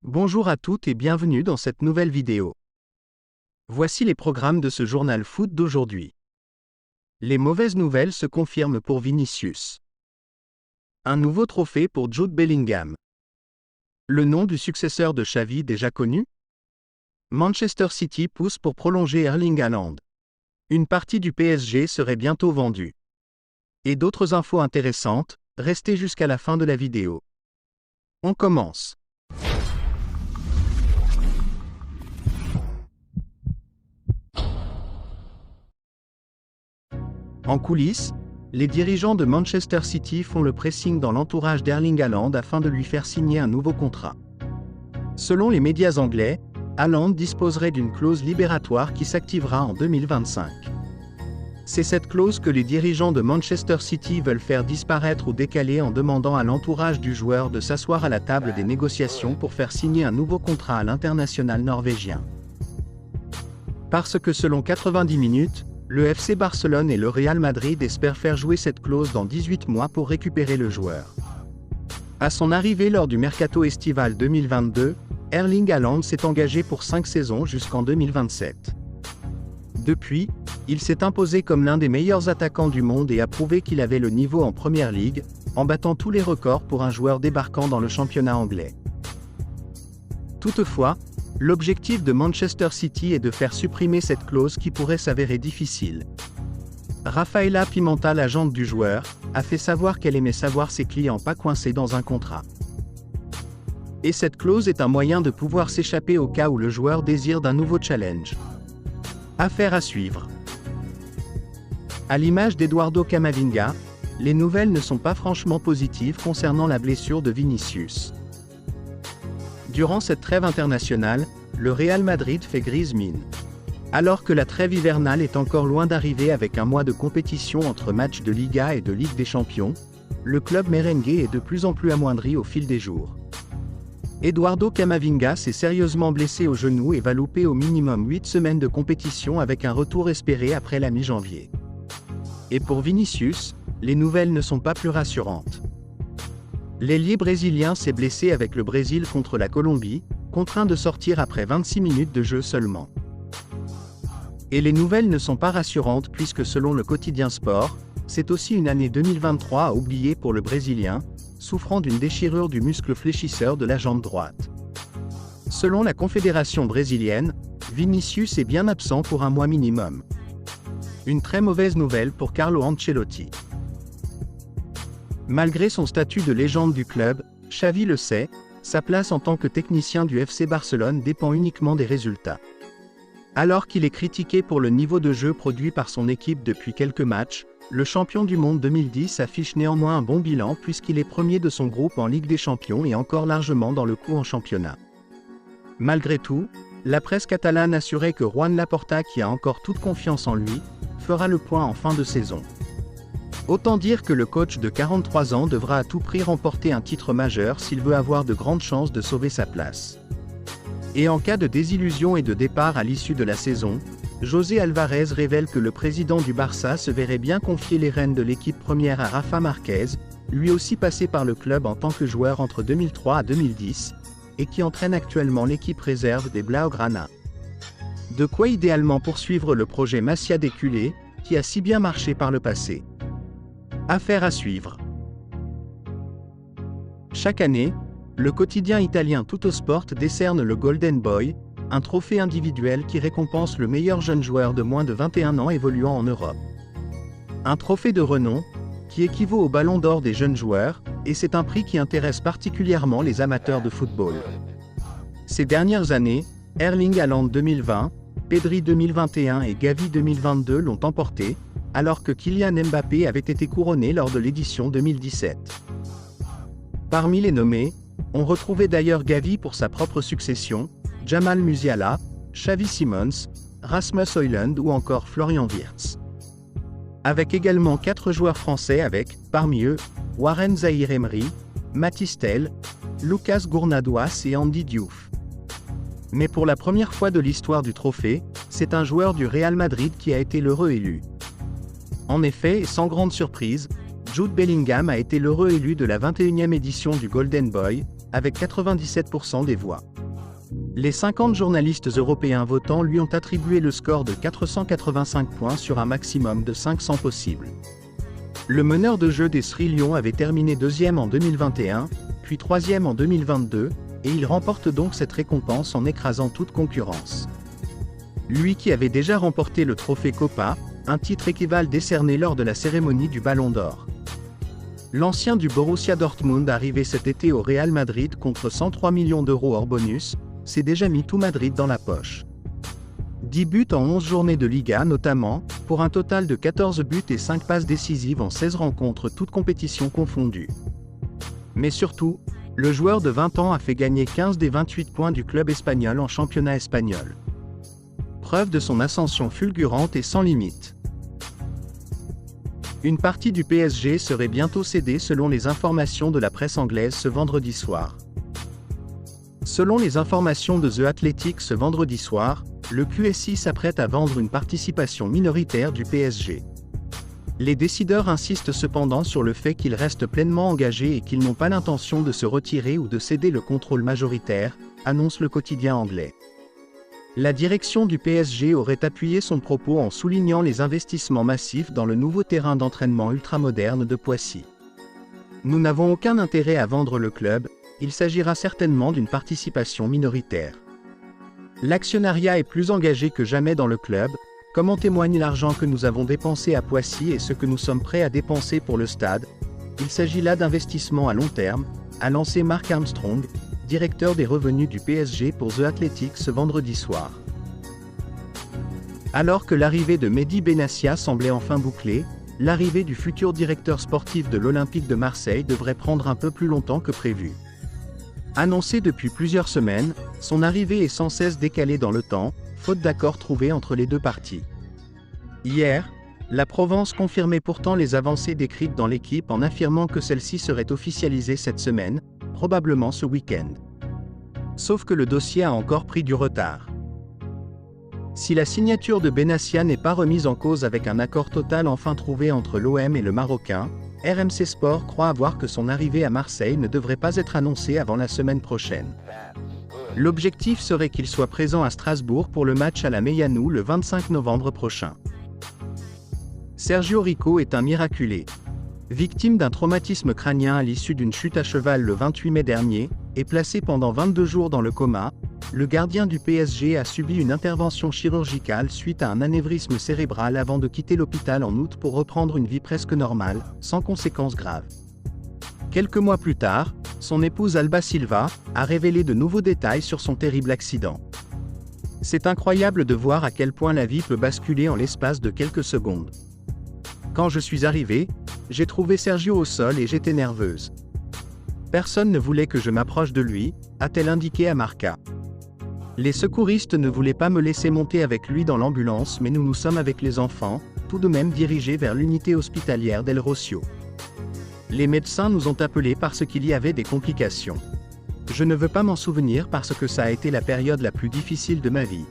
Bonjour à toutes et bienvenue dans cette nouvelle vidéo. Voici les programmes de ce journal foot d'aujourd'hui. Les mauvaises nouvelles se confirment pour Vinicius. Un nouveau trophée pour Jude Bellingham. Le nom du successeur de Xavi déjà connu? Manchester City pousse pour prolonger Erling Haaland. Une partie du PSG serait bientôt vendue. Et d'autres infos intéressantes, restez jusqu'à la fin de la vidéo. On commence. En coulisses, les dirigeants de Manchester City font le pressing dans l'entourage d'Erling Haaland afin de lui faire signer un nouveau contrat. Selon les médias anglais, Haaland disposerait d'une clause libératoire qui s'activera en 2025. C'est cette clause que les dirigeants de Manchester City veulent faire disparaître ou décaler en demandant à l'entourage du joueur de s'asseoir à la table des négociations pour faire signer un nouveau contrat à l'international norvégien. Parce que selon 90 minutes, le FC Barcelone et le Real Madrid espèrent faire jouer cette clause dans 18 mois pour récupérer le joueur. À son arrivée lors du mercato estival 2022, Erling Haaland s'est engagé pour 5 saisons jusqu'en 2027. Depuis, il s'est imposé comme l'un des meilleurs attaquants du monde et a prouvé qu'il avait le niveau en Première Ligue, en battant tous les records pour un joueur débarquant dans le championnat anglais. Toutefois, l'objectif de Manchester City est de faire supprimer cette clause qui pourrait s'avérer difficile. Rafaela Pimenta, l'agente du joueur, a fait savoir qu'elle aimait savoir ses clients pas coincés dans un contrat. Et cette clause est un moyen de pouvoir s'échapper au cas où le joueur désire d'un nouveau challenge. Affaire à suivre. À l'image d'Eduardo Camavinga, les nouvelles ne sont pas franchement positives concernant la blessure de Vinicius. Durant cette trêve internationale, le Real Madrid fait grise mine. Alors que la trêve hivernale est encore loin d'arriver avec un mois de compétition entre matchs de Liga et de Ligue des Champions, le club merengue est de plus en plus amoindri au fil des jours. Eduardo Camavinga s'est sérieusement blessé au genou et va louper au minimum 8 semaines de compétition avec un retour espéré après la mi-janvier. Et pour Vinicius, les nouvelles ne sont pas plus rassurantes. L'ailier brésilien s'est blessé avec le Brésil contre la Colombie, contraint de sortir après 26 minutes de jeu seulement. Et les nouvelles ne sont pas rassurantes puisque selon le quotidien Sport, c'est aussi une année 2023 à oublier pour le Brésilien, souffrant d'une déchirure du muscle fléchisseur de la jambe droite. Selon la Confédération brésilienne, Vinicius est bien absent pour un mois minimum. Une très mauvaise nouvelle pour Carlo Ancelotti. Malgré son statut de légende du club, Xavi le sait, sa place en tant que technicien du FC Barcelone dépend uniquement des résultats. Alors qu'il est critiqué pour le niveau de jeu produit par son équipe depuis quelques matchs, le champion du monde 2010 affiche néanmoins un bon bilan puisqu'il est premier de son groupe en Ligue des Champions et encore largement dans le coup en championnat. Malgré tout, la presse catalane assurait que Juan Laporta, qui a encore toute confiance en lui, fera le point en fin de saison. Autant dire que le coach de 43 ans devra à tout prix remporter un titre majeur s'il veut avoir de grandes chances de sauver sa place. Et en cas de désillusion et de départ à l'issue de la saison, José Alvarez révèle que le président du Barça se verrait bien confier les rênes de l'équipe première à Rafa Marquez, lui aussi passé par le club en tant que joueur entre 2003 à 2010, et qui entraîne actuellement l'équipe réserve des Blaugrana. De quoi idéalement poursuivre le projet Masia d'Éculé, qui a si bien marché par le passé. Affaire à suivre. Chaque année, le quotidien italien Tuttosport décerne le Golden Boy, un trophée individuel qui récompense le meilleur jeune joueur de moins de 21 ans évoluant en Europe. Un trophée de renom, qui équivaut au Ballon d'Or des jeunes joueurs, et c'est un prix qui intéresse particulièrement les amateurs de football. Ces dernières années, Erling Haaland 2020, Pedri 2021 et Gavi 2022 l'ont emporté, alors que Kylian Mbappé avait été couronné lors de l'édition 2017. Parmi les nommés, on retrouvait d'ailleurs Gavi pour sa propre succession, Jamal Musiala, Xavi Simons, Rasmus Højlund ou encore Florian Wirtz. Avec également 4 joueurs français avec, parmi eux, Warren Zaïre-Emery, Mathys Tel, Lucas Gournadois et Andy Diouf. Mais pour la première fois de l'histoire du trophée, c'est un joueur du Real Madrid qui a été l'heureux élu. En effet, et sans grande surprise, Jude Bellingham a été l'heureux élu de la 21e édition du Golden Boy, avec 97% des voix. Les 50 journalistes européens votants lui ont attribué le score de 485 points sur un maximum de 500 possibles. Le meneur de jeu des Sri Lions avait terminé deuxième en 2021, puis troisième en 2022, et il remporte donc cette récompense en écrasant toute concurrence. Lui qui avait déjà remporté le trophée Copa, un titre équivalent décerné lors de la cérémonie du Ballon d'Or. L'ancien du Borussia Dortmund arrivé cet été au Real Madrid contre 103 millions d'euros hors bonus, s'est déjà mis tout Madrid dans la poche. 10 buts en 11 journées de Liga notamment, pour un total de 14 buts et 5 passes décisives en 16 rencontres toutes compétitions confondues. Mais surtout, le joueur de 20 ans a fait gagner 15 des 28 points du club espagnol en championnat espagnol. Preuve de son ascension fulgurante et sans limite. Une partie du PSG serait bientôt cédée selon les informations de la presse anglaise ce vendredi soir. Selon les informations de The Athletic ce vendredi soir, le QSI s'apprête à vendre une participation minoritaire du PSG. Les décideurs insistent cependant sur le fait qu'ils restent pleinement engagés et qu'ils n'ont pas l'intention de se retirer ou de céder le contrôle majoritaire, annonce le quotidien anglais. La direction du PSG aurait appuyé son propos en soulignant les investissements massifs dans le nouveau terrain d'entraînement ultramoderne de Poissy. Nous n'avons aucun intérêt à vendre le club, il s'agira certainement d'une participation minoritaire. L'actionnariat est plus engagé que jamais dans le club, comme en témoigne l'argent que nous avons dépensé à Poissy et ce que nous sommes prêts à dépenser pour le stade. Il s'agit là d'investissements à long terme, a lancé Mark Armstrong, directeur des revenus du PSG pour The Athletic ce vendredi soir. Alors que l'arrivée de Mehdi Benassia semblait enfin bouclée, l'arrivée du futur directeur sportif de l'Olympique de Marseille devrait prendre un peu plus longtemps que prévu. Annoncé depuis plusieurs semaines, son arrivée est sans cesse décalée dans le temps, faute d'accord trouvé entre les deux parties. Hier, la Provence confirmait pourtant les avancées décrites dans l'équipe en affirmant que celle-ci serait officialisée cette semaine, probablement ce week-end. Sauf que le dossier a encore pris du retard. Si la signature de Benassia n'est pas remise en cause avec un accord total enfin trouvé entre l'OM et le Marocain, RMC Sport croit avoir que son arrivée à Marseille ne devrait pas être annoncée avant la semaine prochaine. L'objectif serait qu'il soit présent à Strasbourg pour le match à la Meianou le 25 novembre prochain. Sergio Rico est un miraculé. Victime d'un traumatisme crânien à l'issue d'une chute à cheval le 28 mai dernier, et placé pendant 22 jours dans le coma, le gardien du PSG a subi une intervention chirurgicale suite à un anévrisme cérébral avant de quitter l'hôpital en août pour reprendre une vie presque normale, sans conséquences graves. Quelques mois plus tard, son épouse Alba Silva a révélé de nouveaux détails sur son terrible accident. C'est incroyable de voir à quel point la vie peut basculer en l'espace de quelques secondes. Quand je suis arrivé, j'ai trouvé Sergio au sol et j'étais nerveuse. Personne ne voulait que je m'approche de lui, a-t-elle indiqué à Marca. Les secouristes ne voulaient pas me laisser monter avec lui dans l'ambulance, mais nous sommes avec les enfants, tout de même dirigés vers l'unité hospitalière d'El Rocio. Les médecins nous ont appelés parce qu'il y avait des complications. Je ne veux pas m'en souvenir parce que ça a été la période la plus difficile de ma vie.